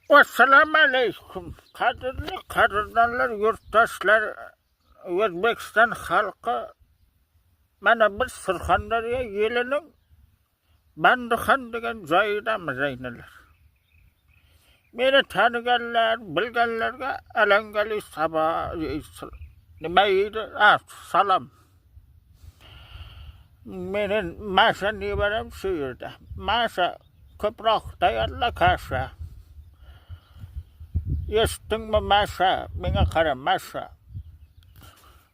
Assalomu alaykum. Qadrli qadrdonlar, yurtdoshlar, O'zbekiston xalqi, mana biz Surxondaryo yelining Bandixon degan joyidamiz aynilar. Meni taniganlar, bilganlarga alangali nima edi? Salom. Meni Masha nevaram shu yerda. Masha ko'proq tayyorla kasha. Eshitdingmi Masha? Menga qara Masha.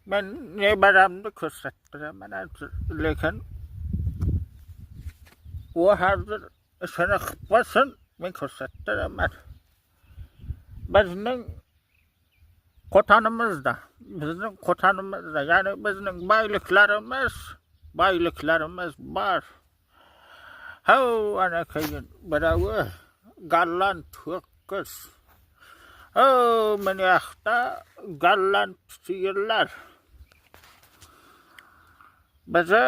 Men nevaramni ko'rsatdiraman, lekin u hozir ishini qilib qo'ysin, men ko'rsatdiraman. Bizning qo'tonimizda, ya'ni bizning boyliklarimiz bor. How ana keyin biravi gallant ho'kiz. Men yaxta gallant sigirlar. Bizi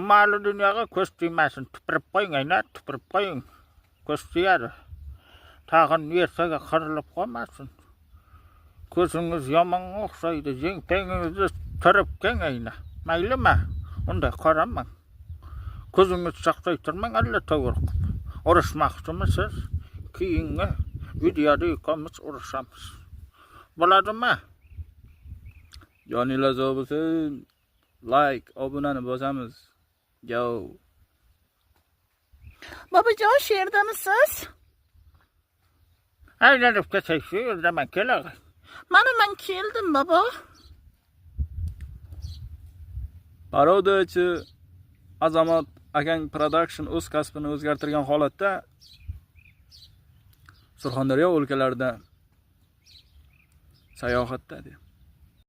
ma'lum dunyoga ko'z tegmasin. Tupurib qo'ying, tupurib qo'ying. Ko'z tegadi. Tag'in yersaga qirilib qolmasin. Ko'zingiz yomon o'xshaydi. Jeng-tengingizni turib kengayna. Maylimi? Unday qaramang. Ko'zingizni chaqchaytirmang, alla to'g'ri qilib. Urushmoqchimisiz? Keyingi videoda ikkomiz urushamiz. Bo'ladimi? Joninglar sog' bo'lsin. Like, obunani bosamiz. Yo. Bobojon, shu yerdamisiz? Aylanib ketsak shu yerda men kelay. Men keldim, bobo. Barodachi Azamat akang production o'z kasbini o'zgartirgan holatda Surxondaryo o'lkalarida sayohatda deydi.